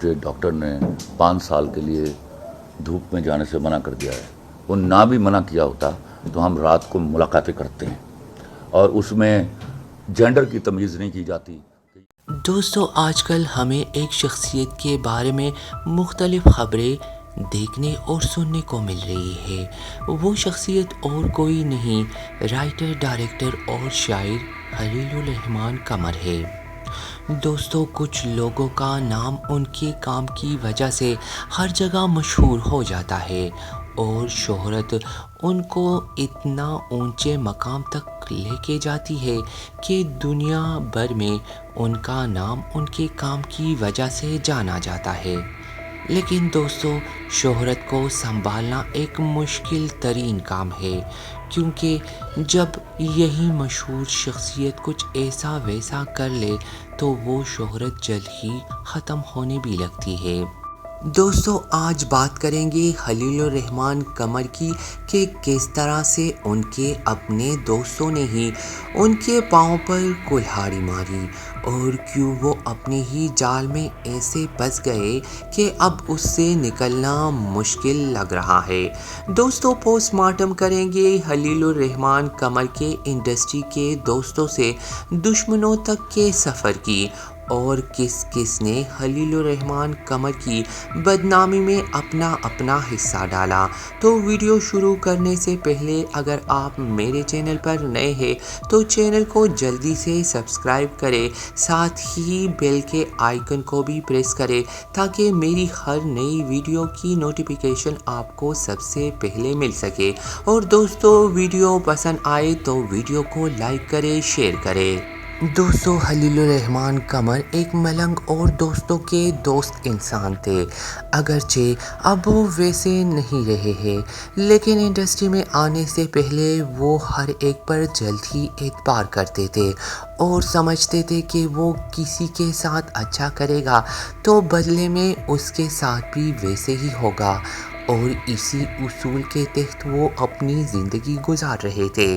مجھے ڈاکٹر نے 5 سال کے لیے دھوپ میں جانے سے منع کر دیا ہے. وہ نہ بھی منع کیا ہوتا تو ہم رات کو ملاقاتیں کرتے ہیں اور اس میں جینڈر کی تمیز نہیں کی جاتی. دوستو آج کل ہمیں ایک شخصیت کے بارے میں مختلف خبریں دیکھنے اور سننے کو مل رہی ہے. وہ شخصیت اور کوئی نہیں، رائٹر، ڈائریکٹر اور شاعر خلیل الرحمن قمر ہے. دوستو کچھ لوگوں کا نام ان کے کام کی وجہ سے ہر جگہ مشہور ہو جاتا ہے اور شہرت ان کو اتنا اونچے مقام تک لے کے جاتی ہے کہ دنیا بھر میں ان کا نام ان کے کام کی وجہ سے جانا جاتا ہے. لیکن دوستو شہرت کو سنبھالنا ایک مشکل ترین کام ہے، کیونکہ جب یہی مشہور شخصیت کچھ ایسا ویسا کر لے تو وہ شہرت جلد ہی ختم ہونے بھی لگتی ہے. دوستو آج بات کریں گے خلیل الرحمن قمر کی کہ کس طرح سے ان کے اپنے دوستوں نے ہی ان کے پاؤں پر کلہاڑی ماری اور کیوں وہ اپنے ہی جال میں ایسے پھنس گئے کہ اب اس سے نکلنا مشکل لگ رہا ہے. دوستو پوسٹ مارٹم کریں گے خلیل الرحمن قمر کے انڈسٹری کے دوستوں سے دشمنوں تک کے سفر کی اور کس کس نے خلیل الرحمن قمر کی بدنامی میں اپنا اپنا حصہ ڈالا. تو ویڈیو شروع کرنے سے پہلے اگر آپ میرے چینل پر نئے ہیں تو چینل کو جلدی سے سبسکرائب کریں، ساتھ ہی بیل کے آئیکن کو بھی پریس کریں تاکہ میری ہر نئی ویڈیو کی نوٹیفیکیشن آپ کو سب سے پہلے مل سکے. اور دوستو ویڈیو پسند آئے تو ویڈیو کو لائک کریں، شیئر کریں. دوستو خلیل الرحمن قمر ایک ملنگ اور دوستوں کے دوست انسان تھے. اگرچہ اب وہ ویسے نہیں رہے ہیں، لیکن انڈسٹری میں آنے سے پہلے وہ ہر ایک پر جلد ہی اعتبار کرتے تھے اور سمجھتے تھے کہ وہ کسی کے ساتھ اچھا کرے گا تو بدلے میں اس کے ساتھ بھی ویسے ہی ہوگا، اور اسی اصول کے تحت وہ اپنی زندگی گزار رہے تھے.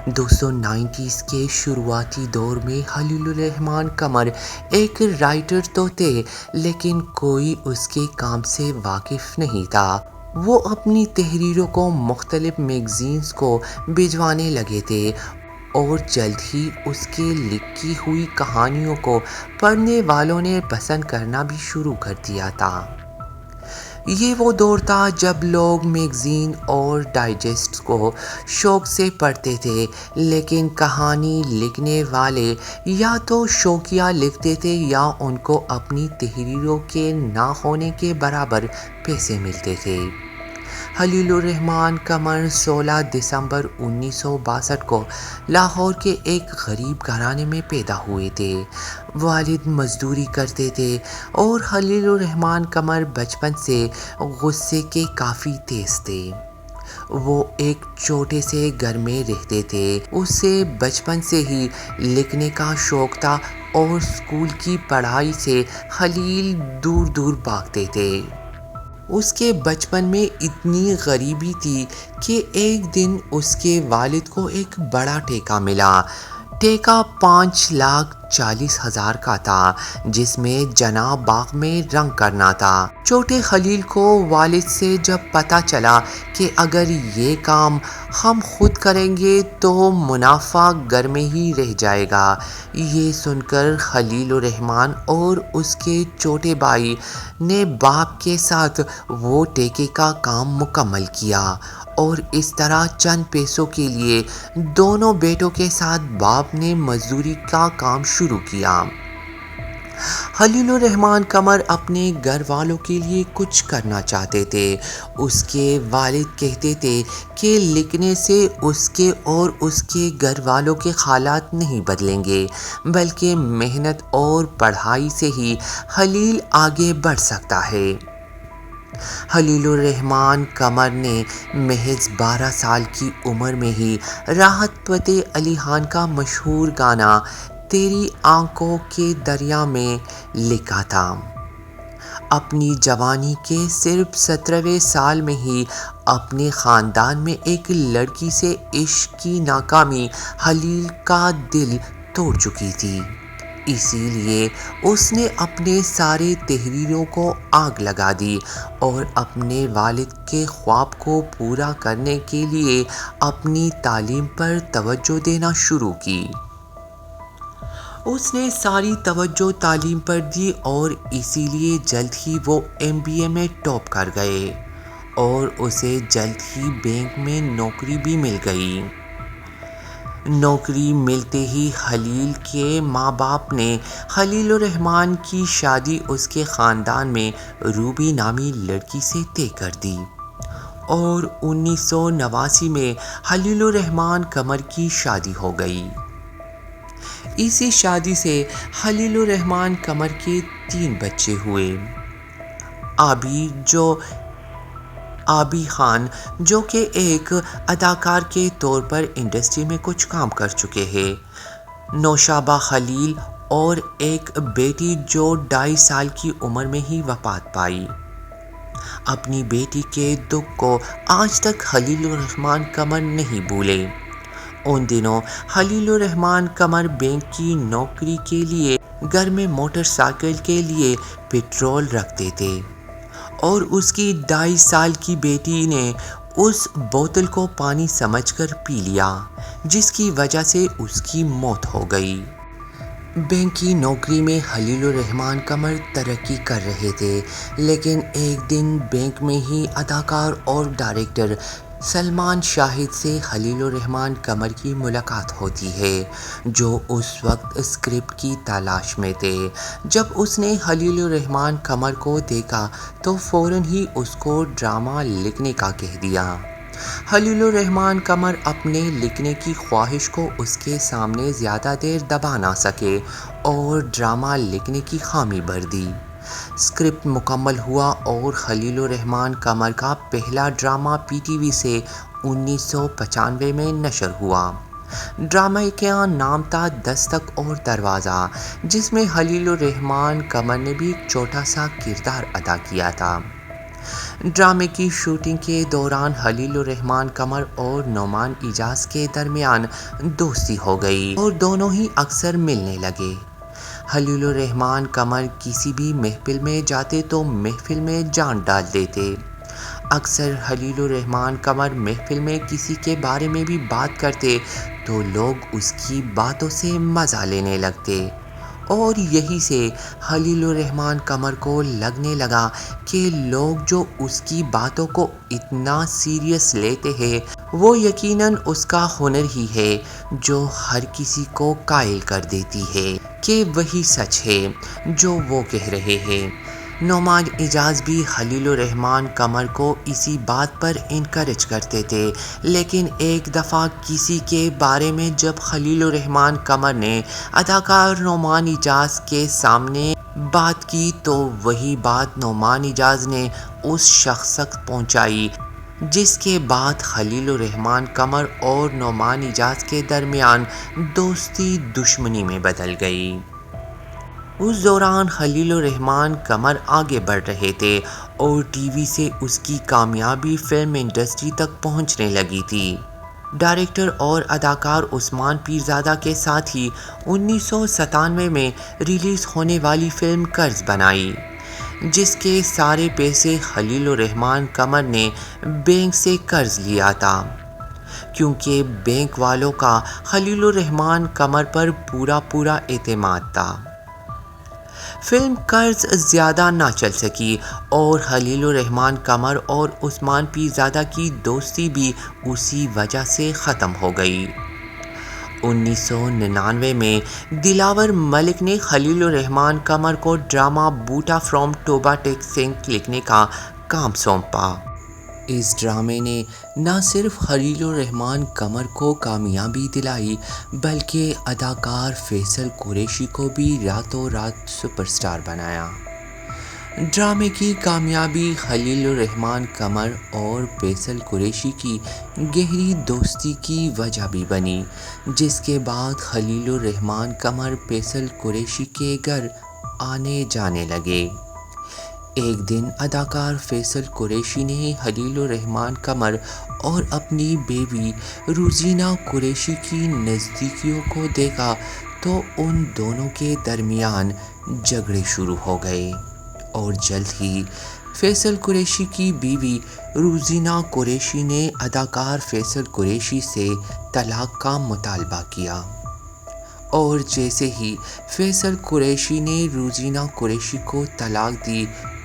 دوستو 90s کے شروعاتی دور میں خلیل الرحمن قمر ایک رائٹر تو تھے، لیکن کوئی اس کے کام سے واقف نہیں تھا. وہ اپنی تحریروں کو مختلف میگزینز کو بھجوانے لگے تھے اور جلد ہی اس کے لکھی ہوئی کہانیوں کو پڑھنے والوں نے پسند کرنا بھی شروع کر دیا تھا. یہ وہ دور تھا جب لوگ میگزین اور ڈائجسٹ کو شوق سے پڑھتے تھے، لیکن کہانی لکھنے والے یا تو شوقیہ لکھتے تھے یا ان کو اپنی تحریروں کے نہ ہونے کے برابر پیسے ملتے تھے. خلیل الرحمن قمر 16 دسمبر 1962 کو لاہور کے ایک غریب گھرانے میں پیدا ہوئے تھے. والد مزدوری کرتے تھے اور خلیل الرحمن قمر بچپن سے غصے کے کافی تیز تھے. وہ ایک چھوٹے سے گھر میں رہتے تھے. اسے بچپن سے ہی لکھنے کا شوق تھا اور اسکول کی پڑھائی سے خلیل دور دور بھاگتے تھے. اس کے بچپن میں اتنی غریبی تھی کہ ایک دن اس کے والد کو ایک بڑا ٹھیکہ ملا. ٹھیکہ 5,40,000 کا تھا، جس میں جناب باغ میں رنگ کرنا تھا. چھوٹے خلیل کو والد سے جب پتہ چلا کہ اگر یہ کام ہم خود کریں گے تو منافع گھر میں ہی رہ جائے گا، یہ سن کر خلیل الرحمن اور اس کے چھوٹے بھائی نے باپ کے ساتھ وہ ٹھیکے کا کام مکمل کیا اور اس طرح چند پیسوں کے لیے دونوں بیٹوں کے ساتھ باپ نے مزدوری کا کام شروع کیا. خلیل الرحمن قمر اپنے گھر والوں کے لیے کچھ کرنا چاہتے تھے. اس کے والد کہتے تھے کہ لکھنے سے اس کے اور اس کے گھر والوں کے حالات نہیں بدلیں گے، بلکہ محنت اور پڑھائی سے ہی خلیل آگے بڑھ سکتا ہے. خلیل الرحمن قمر نے محض 12 سال کی عمر میں ہی راحت فتح علی خان کا مشہور گانا تیری آنکھوں کے دریا میں لکھا تھا. اپنی جوانی کے صرف 17ویں سال میں ہی اپنے خاندان میں ایک لڑکی سے عشق کی ناکامی خلیل کا دل توڑ چکی تھی. اسی لیے اس نے اپنے سارے تحریروں کو آگ لگا دی اور اپنے والد کے خواب کو پورا کرنے کے لیے اپنی تعلیم پر توجہ دینا شروع کی۔ اس نے ساری توجہ تعلیم پر دی اور اسی لیے جلد ہی وہ MBA میں ٹاپ کر گئے اور اسے جلد ہی بینک میں نوکری بھی مل گئی۔ نوکری ملتے ہی خلیل کے ماں باپ نے خلیل الرحمن کی شادی اس کے خاندان میں روبی نامی لڑکی سے طے کر دی اور 1989 میں خلیل الرحمن قمر کی شادی ہو گئی۔ اسی شادی سے خلیل الرحمن قمر کے 3 بچے ہوئے۔ آبی خان جو کہ ایک اداکار کے طور پر انڈسٹری میں کچھ کام کر چکے ہیں، نوشابہ خلیل اور ایک بیٹی جو 2.5 سال کی عمر میں ہی وفات پائی۔ اپنی بیٹی کے دکھ کو آج تک خلیل الرحمن قمر نہیں بھولے۔ ان دنوں خلیل الرحمن قمر بینک کی نوکری کے لیے گھر میں موٹر سائیکل کے لیے پیٹرول رکھتے تھے اور اس کی 2.5 سال کی بیٹی نے اس بوتل کو پانی سمجھ کر پی لیا، جس کی وجہ سے اس کی موت ہو گئی۔ بینک کی نوکری میں خلیل الرحمن قمر ترقی کر رہے تھے، لیکن ایک دن بینک میں ہی اداکار اور ڈائریکٹر سلمان شاہد سے خلیل الرحمن قمر کی ملاقات ہوتی ہے، جو اس وقت اسکرپٹ کی تلاش میں تھے۔ جب اس نے خلیل الرحمن قمر کو دیکھا تو فوراً ہی اس کو ڈرامہ لکھنے کا کہہ دیا۔ خلیل الرحمن قمر اپنے لکھنے کی خواہش کو اس کے سامنے زیادہ دیر دبا نہ سکے اور ڈرامہ لکھنے کی خامی بھر دی۔ اسکرپٹ مکمل ہوا اور خلیل الرحمن قمر کا پہلا ڈرامہ PTV سے 1995 میں نشر ہوا۔ ڈرامہ کا نام تھا دستک اور دروازہ، جس میں خلیل الرحمن قمر نے بھی ایک چھوٹا سا کردار ادا کیا تھا۔ ڈرامے کی شوٹنگ کے دوران خلیل الرحمن قمر اور نعمان اعجاز کے درمیان دوستی ہو گئی اور دونوں ہی اکثر ملنے لگے۔ خلیل الرحمن قمر کسی بھی محفل میں جاتے تو محفل میں جان ڈال دیتے۔ اکثر خلیل الرحمن قمر محفل میں کسی کے بارے میں بھی بات کرتے تو لوگ اس کی باتوں سے مزہ لینے لگتے اور یہی سے خلیل الرحمن قمر کو لگنے لگا کہ لوگ جو اس کی باتوں کو اتنا سیریس لیتے ہیں وہ یقیناً اس کا ہنر ہی ہے جو ہر کسی کو قائل کر دیتی ہے کہ وہی سچ ہے جو وہ کہہ رہے ہیں۔ نعمان اعجاز بھی خلیل الرحمن قمر کو اسی بات پر انکریج کرتے تھے، لیکن ایک دفعہ کسی کے بارے میں جب خلیل الرحمن قمر نے اداکار نعمان اعجاز کے سامنے بات کی تو وہی بات نعمان اعجاز نے اس شخص تک پہنچائی، جس کے بعد خلیل الرحمن قمر اور نعمان اعجاز کے درمیان دوستی دشمنی میں بدل گئی۔ اس دوران خلیل الرحمن قمر آگے بڑھ رہے تھے اور TV سے اس کی کامیابی فلم انڈسٹری تک پہنچنے لگی تھی۔ ڈائریکٹر اور اداکار عثمان پیرزادہ کے ساتھ ہی 1997 میں ریلیز ہونے والی فلم قرض بنائی، جس کے سارے پیسے خلیل الرحمن قمر نے بینک سے قرض لیا تھا، کیونکہ بینک والوں کا خلیل الرحمن قمر پر پورا اعتماد تھا۔ فلم قرض زیادہ نہ چل سکی اور خلیل الرحمن قمر اور عثمان پیرزادہ کی دوستی بھی اسی وجہ سے ختم ہو گئی۔ 1999 میں دلاور ملک نے خلیل الرحمن قمر کو ڈرامہ بوٹا فرام ٹوبا ٹیک سنگھ لکھنے کا کام سونپا۔ اس ڈرامے نے نہ صرف خلیل الرحمن قمر کو کامیابی دلائی بلکہ اداکار فیصل قریشی کو بھی راتوں رات سپر اسٹار بنایا۔ ڈرامے کی کامیابی خلیل الرحمن قمر اور فیصل قریشی کی گہری دوستی کی وجہ بھی بنی، جس کے بعد خلیل الرحمن قمر فیصل قریشی کے گھر آنے جانے لگے۔ ایک دن اداکار فیصل قریشی نے خلیل الرحمن قمر اور اپنی بیوی روزینہ قریشی کی نزدیکیوں کو دیکھا تو ان دونوں کے درمیان جھگڑے شروع ہو گئے اور جلد ہی فیصل قریشی کی بیوی روزینہ قریشی نے اداکار فیصل قریشی سے طلاق کا مطالبہ کیا، اور جیسے ہی فیصل قریشی نے روزینہ قریشی کو طلاق دی،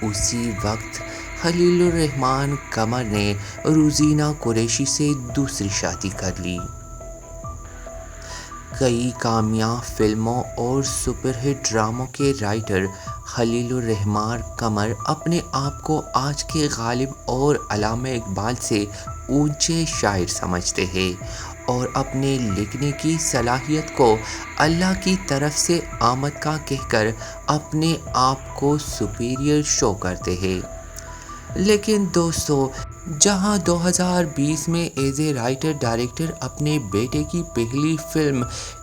اسی وقت خلیل الرحمن قمر نے روزینہ قریشی سے دوسری شادی کر لی۔ کئی کامیاب فلموں اور سپر ہٹ ڈراموں کے رائٹر خلیل الرحمن قمر اپنے آپ کو آج کے غالب اور علامہ اقبال سے اونچے شاعر سمجھتے ہیں اور اپنے لکھنے کی صلاحیت کو اللہ کی طرف سے آمد کا کہہ کر اپنے آپ کو سپیریئر شو کرتے ہیں۔ لیکن دوستو، جہاں 2020 میں ایز اے رائٹر ڈائریکٹر اپنے بیٹے کی پہلی فلم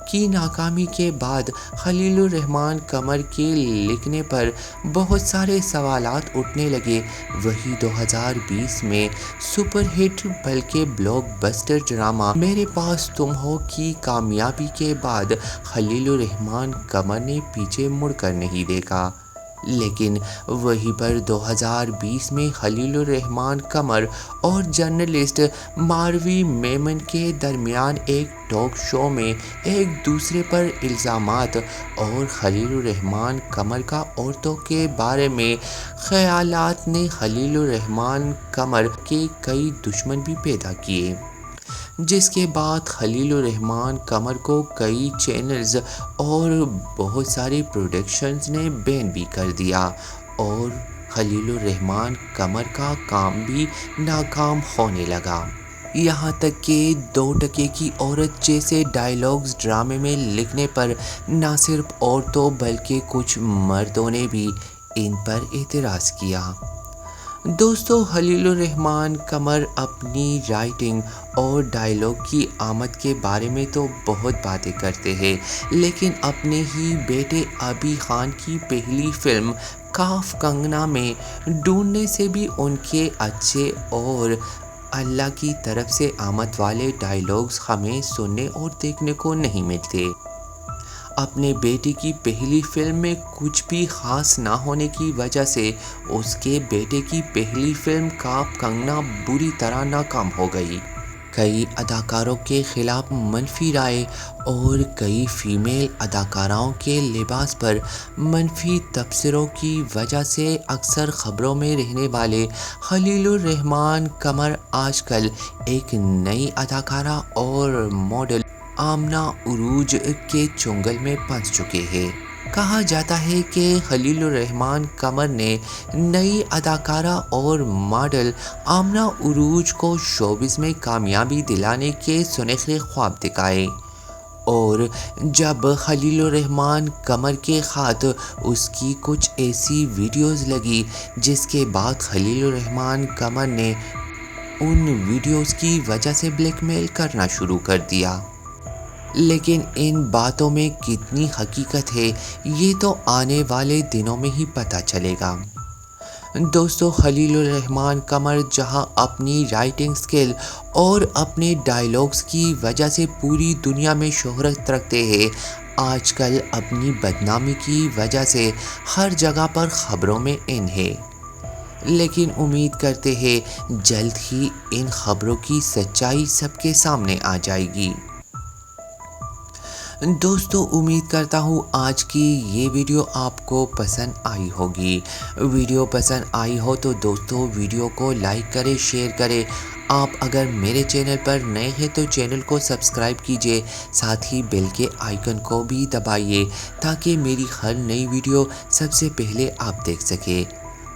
کی ناکامی کے بعد خلیل الرحمن قمر کے لکھنے پر بہت سارے سوالات اٹھنے لگے، وہی 2020 میں سپر ہٹ بلکہ بلاک بسٹر ڈرامہ میرے پاس تم ہو کی کامیابی کے بعد خلیل الرحمن قمر نے پیچھے مڑ کر نہیں دیکھا۔ لیکن وہیں پر 2020 میں خلیل الرحمن قمر اور جرنلسٹ ماروی میمن کے درمیان ایک ٹاک شو میں ایک دوسرے پر الزامات اور خلیل الرحمن قمر کا عورتوں کے بارے میں خیالات نے خلیل الرحمن قمر کے کئی دشمن بھی پیدا کیے، جس کے بعد خلیل الرحمن قمر کو کئی چینلز اور بہت سارے پروڈکشنز نے بین بھی کر دیا اور خلیل الرحمن قمر کا کام بھی ناکام ہونے لگا۔ یہاں تک کہ 2 ٹکے کی عورت جیسے ڈائیلاگز ڈرامے میں لکھنے پر نہ صرف عورتوں بلکہ کچھ مردوں نے بھی ان پر اعتراض کیا۔ دوستو، خلیل الرحمن قمر اپنی رائٹنگ اور ڈائیلاگ کی آمد کے بارے میں تو بہت باتیں کرتے ہیں، لیکن اپنے ہی بیٹے عابی خان کی پہلی فلم کاف کنگنا میں ڈھونڈنے سے بھی ان کے اچھے اور اللہ کی طرف سے آمد والے ڈائیلاگز ہمیں سننے اور دیکھنے کو نہیں ملتے۔ اپنے بیٹے کی پہلی فلم میں کچھ بھی خاص نہ ہونے کی وجہ سے اس کے بیٹے کی پہلی فلم کاف کنگنا بری طرح ناکام ہو گئی۔ کئی اداکاروں کے خلاف منفی رائے اور کئی فیمیل اداکاراؤں کے لباس پر منفی تبصروں کی وجہ سے اکثر خبروں میں رہنے والے خلیل الرحمن قمر آج کل ایک نئی اداکارہ اور ماڈل آمنہ عروج کے چنگل میں پھنس چکے ہیں۔ کہا جاتا ہے کہ خلیل الرحمن قمر نے نئی اداکارہ اور ماڈل آمنہ عروج کو شوبز میں کامیابی دلانے کے سنہرے خواب دکھائے، اور جب خلیل الرحمن قمر کے ہاتھ اس کی کچھ ایسی ویڈیوز لگی جس کے بعد خلیل الرحمن قمر نے ان ویڈیوز کی وجہ سے بلیک میل کرنا شروع کر دیا۔ لیکن ان باتوں میں کتنی حقیقت ہے یہ تو آنے والے دنوں میں ہی پتہ چلے گا۔ دوستو، خلیل الرحمن قمر جہاں اپنی رائٹنگ سکل اور اپنے ڈائیلاگز کی وجہ سے پوری دنیا میں شہرت رکھتے ہیں، آج کل اپنی بدنامی کی وجہ سے ہر جگہ پر خبروں میں ان ہے۔ لیکن امید کرتے ہیں جلد ہی ان خبروں کی سچائی سب کے سامنے آ جائے گی۔ دوستو، امید کرتا ہوں آج کی یہ ویڈیو آپ کو پسند آئی ہوگی۔ ویڈیو پسند آئی ہو تو دوستو ویڈیو کو لائک کریں، شیئر کریں۔ آپ اگر میرے چینل پر نئے ہیں تو چینل کو سبسکرائب کیجئے، ساتھ ہی بیل کے آئیکن کو بھی دبائیے تاکہ میری ہر نئی ویڈیو سب سے پہلے آپ دیکھ سکیں۔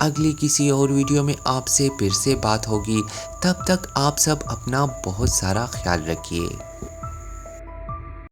اگلی کسی اور ویڈیو میں آپ سے پھر سے بات ہوگی، تب تک آپ سب اپنا بہت سارا خیال رکھیے۔